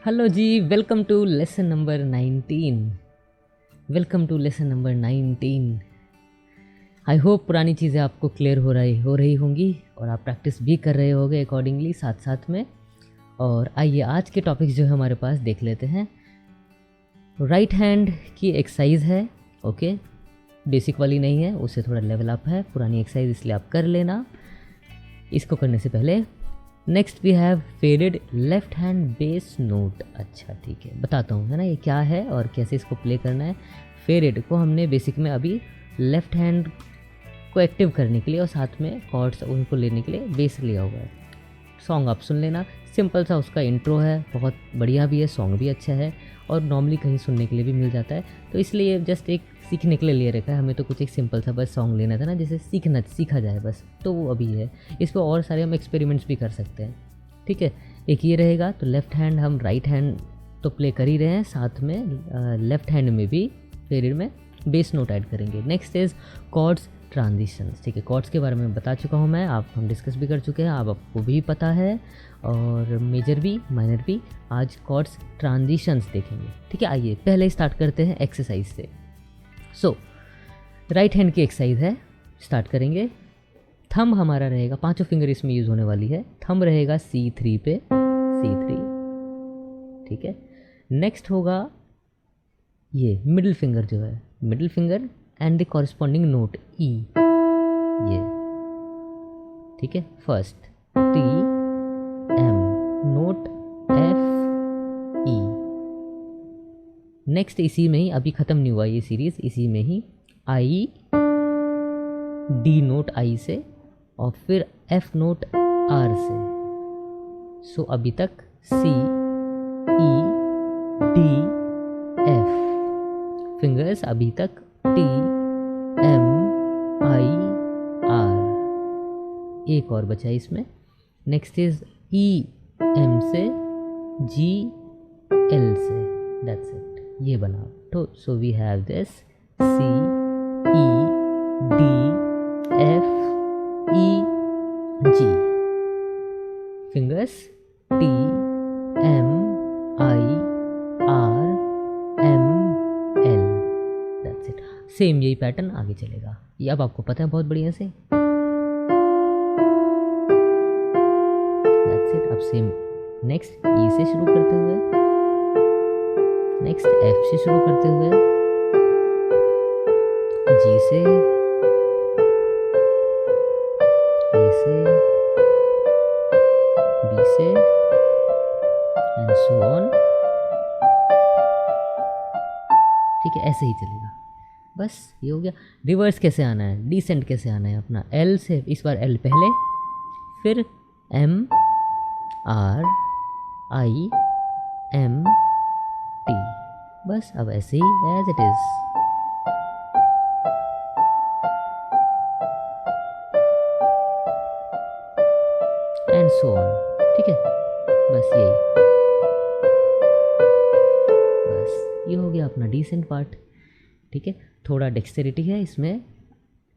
Hello जी, welcome to lesson number 19। Welcome to lesson number 19। I hope पुरानी चीज़ें आपको क्लियर हो रही होंगी और आप प्रैक्टिस भी कर रहे होंगे अकॉर्डिंगली साथ साथ में। और आइए आज के टॉपिक्स जो है हमारे पास देख लेते हैं। राइट हैंड की एक्सरसाइज है, ओके, बेसिक वाली नहीं है, उससे थोड़ा लेवल अप है, पुरानी एक्सरसाइज, इसलिए आप कर लेना। इसको करने से पहले next we have faded left hand base note. अच्छा ठीक है, बताता हूँ है ना ये क्या है और कैसे इसको प्ले करना है। फेडेड को हमने बेसिक में अभी लेफ्ट हैंड को एक्टिव करने के लिए और साथ में कॉर्ड्स उनको लेने के लिए बेस लिया हुआ है। सॉन्ग आप सुन लेना, सिंपल सा उसका इंट्रो है, बहुत बढ़िया भी है, सॉन्ग भी अच्छा है और नॉर्मली कहीं सुनने के लिए भी मिल जाता है, तो इसलिए जस्ट एक सीखने के लिए ले रखा है। हमें तो कुछ एक सिंपल सा बस सॉन्ग लेना था ना, जिसे सीखा जाए बस, तो वो अभी है। इस पर और सारे हम एक्सपेरिमेंट्स भी कर सकते हैं, ठीक है। एक ये रहेगा, तो लेफ्ट हैंड हम राइट हैंड तो प्ले कर ही रहे हैं, साथ में लेफ्ट हैंड में भी पीरियड में बेस नोट ऐड करेंगे। नेक्स्ट इज कॉर्ड्स ट्रांजिशंस, ठीक है। कॉर्ड्स के बारे में बता चुका हूँ मैं, आप हम डिस्कस भी कर चुके हैं, आपको भी पता है, और मेजर भी माइनर भी। आज कॉर्ड्स ट्रांजिशंस देखेंगे, ठीक है। आइए पहले स्टार्ट करते हैं एक्सरसाइज से। सो राइट हैंड की एक्सरसाइज है, स्टार्ट करेंगे। थंब हमारा रहेगा, पांचों फिंगर इसमें यूज़ होने वाली है। थंब रहेगा C3 पे, C3, ठीक है। नेक्स्ट होगा ये मिडिल फिंगर जो है, middle finger and the corresponding note E, ये, ठीक है। First T M, note F E। Next इसी में ही, अभी ख़त्म नहीं हुआ ये सीरीज़, इसी में ही I, D नोट I से और फिर F नोट R से। सो अभी तक C E D F fingers, अभी तक T M I R, एक और बचा है इसमें। नेक्स्ट इज E M से G L से, दैट्स इट, ये बना। तो so we have this C E D F E G, fingers T M I R M L, that's it. Same यही पैटर्न आगे चलेगा, ये अब आपको पता है बहुत बढ़िया से, दैट्स इट। अब सेम नेक्स्ट E से शुरू करते हुए, नेक्स्ट F से शुरू करते हुए, G से, A से, B से, एंड सो ऑन, ठीक है। ऐसे ही चलेगा, बस ये हो गया। रिवर्स कैसे आना है, डिसेंट कैसे आना है अपना, L से, इस बार L पहले, फिर M R I M T, बस अब ऐसे ही as it is. And so on, ठीक है। बस यही, बस ये हो गया अपना डिसेंट पार्ट, ठीक है। थोड़ा डेक्सटेरिटी है इसमें,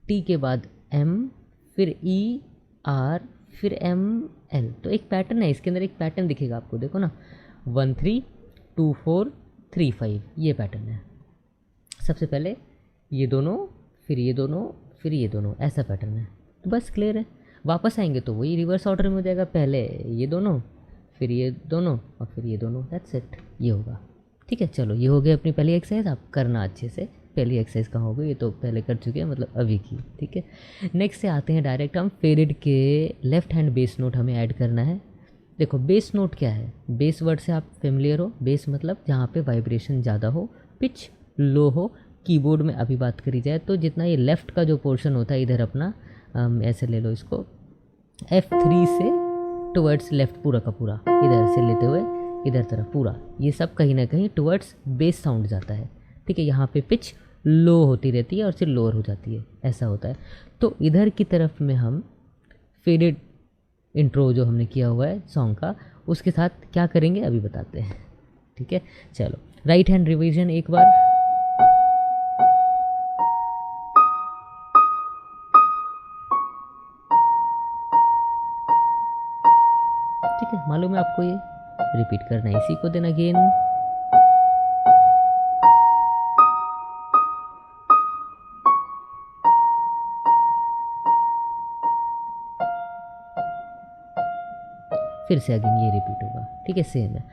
T के बाद M, फिर E R, फिर M L, तो एक पैटर्न है इसके अंदर, एक पैटर्न दिखेगा आपको, देखो ना, 1 3 2 4 3 5, ये पैटर्न है। सबसे पहले ये दोनों, फिर ये दोनों, फिर ये दोनों, ऐसा पैटर्न है। तो बस क्लियर है, वापस आएंगे तो वही रिवर्स ऑर्डर में हो जाएगा, पहले ये दोनों, फिर ये दोनों और फिर ये दोनों, दैट्स इट, ये होगा, ठीक है। चलो ये हो गया अपनी पहली एक्सरसाइज, आप करना अच्छे से। पहली एक्सरसाइज कहाँ हो गई, ये तो पहले कर चुके हैं, मतलब अभी की, ठीक है। नेक्स्ट से आते हैं डायरेक्ट हम फेडेड के लेफ्ट हैंड बेस नोट हमें ऐड करना है। देखो बेस नोट क्या है, बेस वर्ड से आप फेमिलियर हो, बेस मतलब जहाँ पे वाइब्रेशन ज़्यादा हो, पिच लो हो। कीबोर्ड में अभी बात करी जाए तो जितना ये लेफ़्ट का जो पोर्शन होता है इधर अपना, ऐसे ले लो इसको, F3 से टुवर्ड्स लेफ़्ट पूरा का पूरा, इधर से लेते हुए इधर तरफ पूरा, ये सब कहीं ना कहीं टुवर्ड्स बेस साउंड जाता है, ठीक है। यहाँ पे पिच लो होती रहती है और फिर लोअर हो जाती है, ऐसा होता है। तो इधर की तरफ में हम फेडेड इंट्रो जो हमने किया हुआ है सॉन्ग का, उसके साथ क्या करेंगे अभी बताते हैं, ठीक है। चलो राइट हैंड रिवीजन एक बार, ठीक है, मालूम है आपको ये, रिपीट करना है इसी को देन अगेन। फिर से अगेन ये रिपीट होगा, ठीक है, सेम है।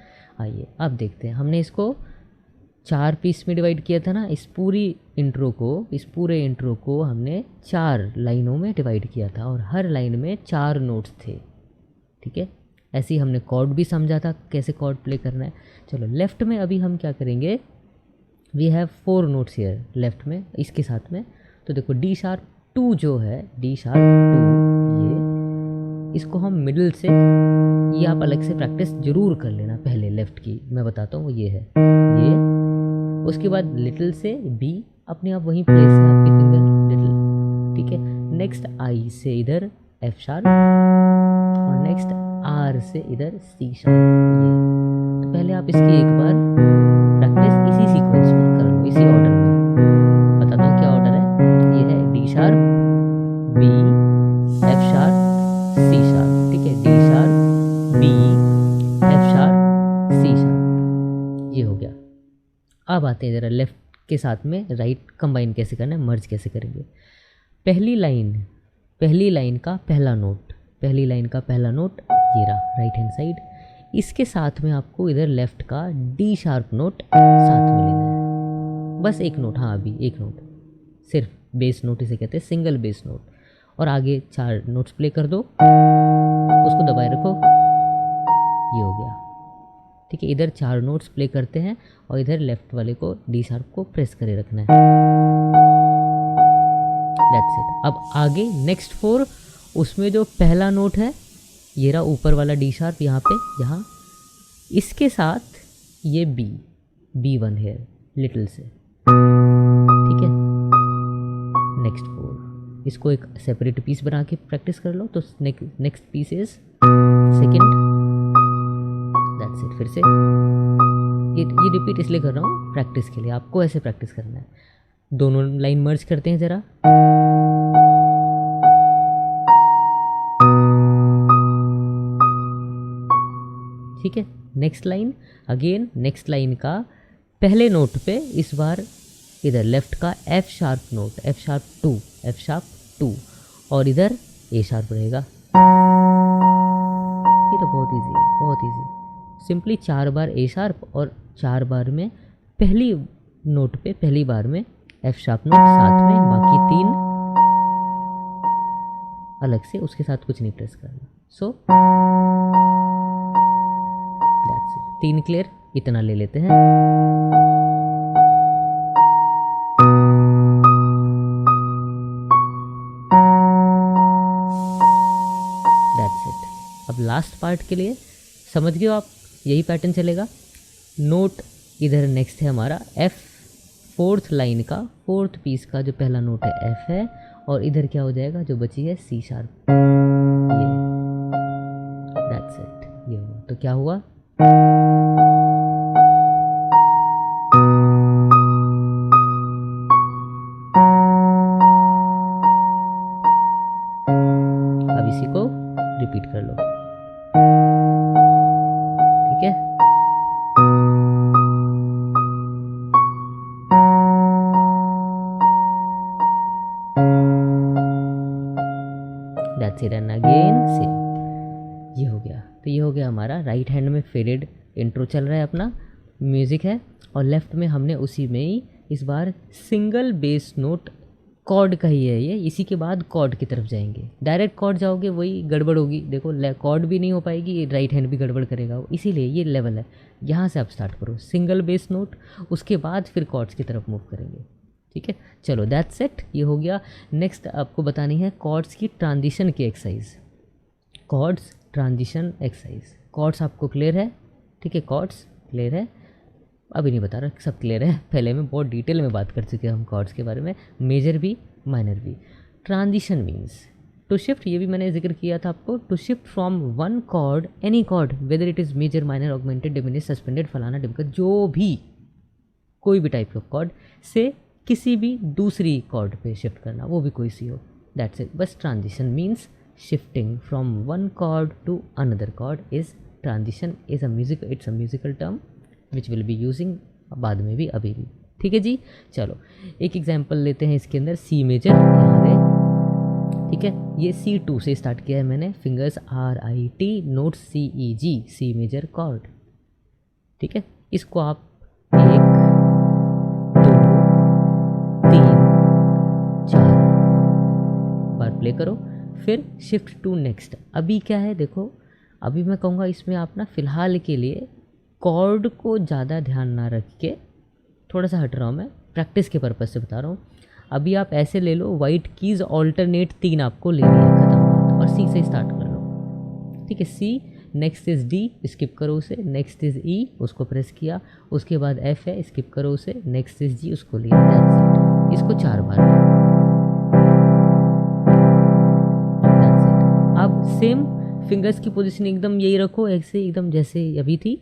आइए अब देखते हैं, हमने इसको 4 पीस में डिवाइड किया था ना, इस पूरे इंट्रो को हमने 4 लाइनों में डिवाइड किया था और हर लाइन में 4 नोट्स थे, ठीक है। ऐसे ही हमने कॉर्ड भी समझा था कैसे कॉर्ड प्ले करना है। चलो लेफ़्ट में अभी हम क्या करेंगे, we have 4 notes here left में इसके साथ में। तो देखो डी शार्प 2 जो है, डी शार्प 2 ये, इसको हम मिडिल से, ये आप अलग से प्रैक्टिस जरूर कर लेना पहले लेफ़्ट की, मैं बताता हूँ। ये है ये, उसके बाद लिटिल से बी अपने आप वहीं प्लेस है आपकी फिंगर लिटिल, ठीक है। नेक्स्ट आई से इधर एफ शार्प और नेक्स्ट आर से इधर सी शार्प। ये तो पहले आप इसकी एक बार प्रैक्टिस इसी सीक्वेंस में कर लो, इसी ऑर्डर में। बताता हूँ क्या ऑर्डर है। ये है D sharp, B, F sharp, C sharp, ठीक है। D sharp, B, F sharp, C sharp, ये हो गया। अब आते हैं ज़रा लेफ़्ट के साथ में राइट कंबाइन कैसे करना है, मर्ज कैसे करेंगे। पहली लाइन का पहला नोट ये रहा राइट हैंड साइड, इसके साथ में आपको इधर लेफ़्ट का डी शार्प नोट साथ में लेना है, बस एक नोट, हाँ अभी एक नोट, सिर्फ बेस नोट इसे कहते हैं, सिंगल बेस नोट। और आगे 4 नोट्स प्ले कर दो, उसको दबाए रखो, ये हो गया, ठीक है। इधर 4 नोट्स प्ले करते हैं और इधर लेफ्ट वाले को डी शार्प को प्रेस करे रखना है, दैट्स इट। अब आगे नेक्स्ट 4, उसमें जो पहला नोट है ये रहा ऊपर वाला डी शार्प, यहाँ पे, यहाँ इसके साथ ये B1 है लिटिल से, ठीक है। नेक्स्ट 4, इसको एक सेपरेट पीस बना के प्रैक्टिस कर लो। तो next piece is second, that's it. फिर से ये रिपीट इसलिए कर रहा हूँ प्रैक्टिस के लिए, आपको ऐसे प्रैक्टिस करना है। दोनों लाइन मर्ज करते हैं ज़रा, ठीक है। Next line again, next line का पहले नोट पे इस बार इधर लेफ्ट का F sharp note, F sharp 2 और इधर ए शार्प रहेगा। ये तो बहुत इजी, सिंपली 4 बार ए शार्प और 4 बार में पहली नोट पे पहली बार में एफ शार्प नोट साथ में, बाकी 3 अलग से, उसके साथ कुछ नहीं प्रेस करना। So that's it. 3 क्लियर, इतना ले लेते हैं। That's it. अब लास्ट पार्ट के लिए समझ गए हो आप, यही पैटर्न चलेगा। नोट इधर नेक्स्ट है हमारा एफ, 4th लाइन का 4th पीस का जो पहला नोट है एफ है, और इधर क्या हो जाएगा जो बची है सी शार्प, ये, दैट्स इट। ये हुआ, तो क्या हुआ, अब इसी को रिपीट कर लो, ठीक है। That's it and again same, ये हो गया। तो ये हो गया हमारा राइट हैंड में फेडेड इंट्रो चल रहा है अपना, म्यूज़िक है, और लेफ़्ट में हमने उसी में ही इस बार सिंगल बेस नोट कॉर्ड का ही है ये, इसी के बाद कॉर्ड की तरफ जाएंगे। डायरेक्ट कॉर्ड जाओगे वही गड़बड़ होगी, देखो कॉर्ड भी नहीं हो पाएगी, राइट हैंड भी गड़बड़ करेगा वो, इसीलिए ये लेवल है। यहाँ से आप स्टार्ट करो सिंगल बेस नोट, उसके बाद फिर कॉर्ड्स की तरफ मूव करेंगे, ठीक है। चलो दैट्स इट, ये हो गया। नेक्स्ट आपको बतानी है कॉर्ड्स की ट्रांजिशन की exercise, chords transition exercise. Chords आपको क्लियर है, ठीक है, कॉर्ड्स क्लियर है, अभी नहीं बता रहा, सब क्लियर है, पहले में बहुत डिटेल में बात कर चुके हैं हम कॉर्ड्स के बारे में, मेजर भी माइनर भी। ट्रांजिशन मीन्स टू शिफ्ट, ये भी मैंने जिक्र किया था आपको, to shift from one chord, any chord, whether it is major minor augmented diminish suspended फलाना ढिमका, जो भी कोई भी टाइप ऑफ कॉर्ड से किसी भी दूसरी कॉर्ड पे शिफ्ट करना, वो भी कोई सी हो, दैट्स इट। बस transition means shifting from one chord to another chord is transition it's a musical term which will be using बाद में भी, अभी भी। ठीक है जी, चलो एक एग्जांपल लेते हैं इसके अंदर। सी मेजर यहाँ पे, ठीक है, ये C2 से स्टार्ट किया है मैंने, fingers RIT, note CEG, C major chord. ठीक है, इसको आप 1 2 3 4 बार प्ले करो, फिर शिफ्ट टू नेक्स्ट। अभी क्या है देखो, अभी मैं कहूँगा इसमें आप ना फ़िलहाल के लिए कॉर्ड को ज़्यादा ध्यान ना रख के, थोड़ा सा हट रहा हूँ मैं, प्रैक्टिस के पर्पज़ से बता रहा हूँ। अभी आप ऐसे ले लो, वाइट कीज़ ऑल्टरनेट 3 आपको लेनी है, खत्म बात, और सी से स्टार्ट कर लो। ठीक है, सी, नेक्स्ट इज़ डी, स्किप करो उसे, नेक्स्ट इज़ ई, उसको प्रेस किया, उसके बाद एफ है, स्किप करो उसे, नेक्स्ट इज़ जी, उसको लिया, दैट्स इट। इसको 4 बार, दैट्स इट। अब सेम फिंगर्स की पोजीशन एकदम यही रखो, ऐसे एकदम जैसे अभी थी,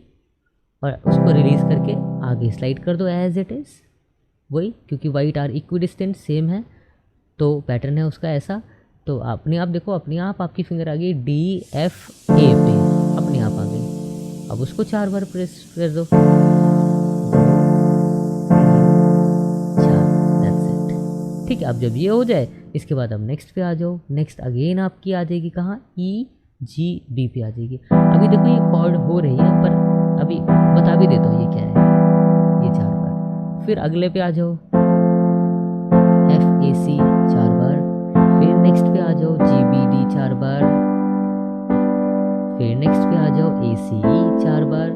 और उसको रिलीज़ करके आगे स्लाइड कर दो एज इट इज़, वही, क्योंकि वाइट आर इक्विडिस्टेंट सेम है, तो पैटर्न है उसका ऐसा। तो अपने आप देखो, अपने आप आपकी फिंगर आ गई DFA पे, अपने आप आ गई। अब उसको 4 बार प्रेस कर दो, 4, दैट्स इट। ठीक है, अब जब ये हो जाए, इसके बाद अब नेक्स्ट पे आ जाओ। नेक्स्ट अगेन आपकी आ जाएगी कहाँ, EGB पे आ जाएगी। अभी देखो ये कॉर्ड हो रही है, पर अभी बता भी देता हूँ ये क्या है, ये 4 बार। फिर अगले पे आ जाओ, FAC 4 बार, फिर नेक्स्ट पे आ जाओ GBD 4 बार, फिर नेक्स्ट पे आ जाओ ACE 4 बार,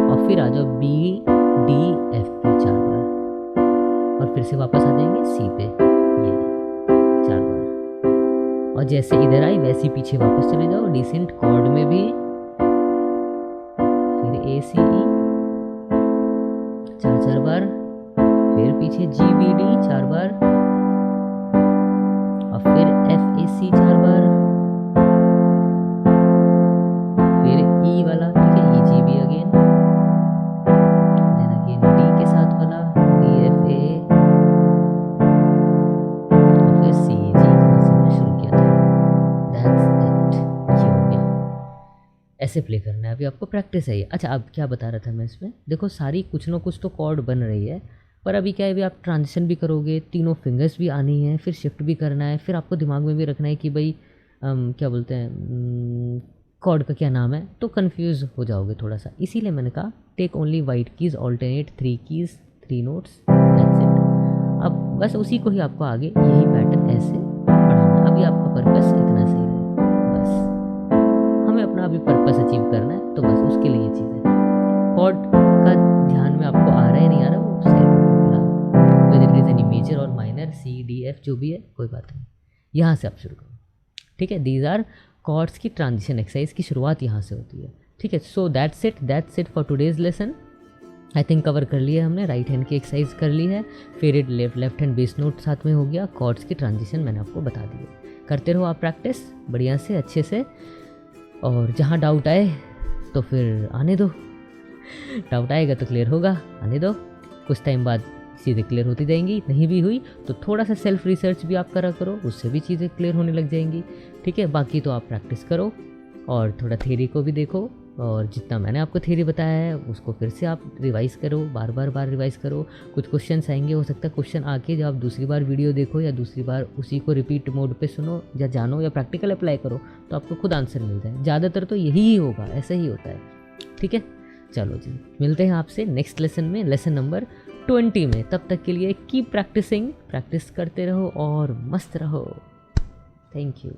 और फिर आ जाओ BDF पे 4 बार, और फिर से वापस आ जाएंगे C पे, ये 4 बार। और जैसे इधर आई वैसे पीछे वापस चले जाओ, डिसेंट कॉर्ड में भी, फिर ACE 4 बार, फिर पीछे GBD 4 बार, और फिर FAC 4 बार, फिर E वाला, ठीक है, EGB again, then again D के साथ वाला DFA, और फिर CEG जहाँ से हमने शुरू किया था, दैट्स इट, ये हो गया। ऐसे प्ले करना है, अभी आपको प्रैक्टिस है ये। अच्छा, अब क्या बता रहा था मैं इसमें, देखो सारी कुछ ना कुछ तो कॉर्ड बन रही है, पर अभी क्या है, अभी आप ट्रांजिशन भी करोगे, तीनों फिंगर्स भी आनी है, फिर शिफ्ट भी करना है, फिर आपको दिमाग में भी रखना है कि भाई क्या बोलते हैं, कॉर्ड का क्या नाम है, तो कंफ्यूज हो जाओगे थोड़ा सा। इसीलिए मैंने कहा take only white keys, alternate 3 keys, 3 notes, that's it. अब बस उसी को ही आपको आगे यही पैटर्न ऐसे पढ़ाना। अभी आपका पर्पस इतना सही है, बस हमें अपना अभी पर्पस अचीव करना है, तो बस उसके लिए ये चीज़ है। कॉर्ड का ध्यान में आपको आ रहा है नहीं आ रहा, वो side whether it is any major और माइनर, C D F जो भी है, कोई बात नहीं, यहाँ से आप शुरू करो। ठीक है, दीज आर कॉर्ड्स की ट्रांजिशन एक्सरसाइज की शुरुआत यहाँ से होती है। ठीक है, so that's it for today's lesson. I think cover कर लिया हमने, राइट हैंड की एक्सरसाइज कर ली है, फिर it left hand base note साथ में हो गया, कॉर्ड्स की ट्रांजिशन मैंने आपको बता दी है। करते रहो आप प्रैक्टिस बढ़िया से, अच्छे से, और जहाँ डाउट आए तो फिर आने दो, डाउट आएगा तो क्लियर होगा, आने दो, कुछ टाइम बाद चीज़ें क्लियर होती जाएंगी। नहीं भी हुई तो थोड़ा सा सेल्फ रिसर्च भी आप करा करो, उससे भी चीज़ें क्लियर होने लग जाएंगी। ठीक है, बाकी तो आप प्रैक्टिस करो और थोड़ा थ्योरी को भी देखो, और जितना मैंने आपको थ्योरी बताया है उसको फिर से आप रिवाइज़ करो, बार रिवाइज़ करो। कुछ क्वेश्चंस आएंगे, हो सकता है क्वेश्चन आके जब आप दूसरी बार वीडियो देखो या दूसरी बार उसी को रिपीट मोड पे सुनो या जानो या प्रैक्टिकल अप्लाई करो, तो आपको खुद आंसर मिल जाए। ज़्यादातर तो यही होगा, ऐसा ही होता है। ठीक है, चलो जी, मिलते हैं आपसे नेक्स्ट लेसन में, लेसन नंबर 20 में। तब तक के लिए कीप प्रैक्टिसिंग, प्रैक्टिस करते रहो और मस्त रहो। Thank you.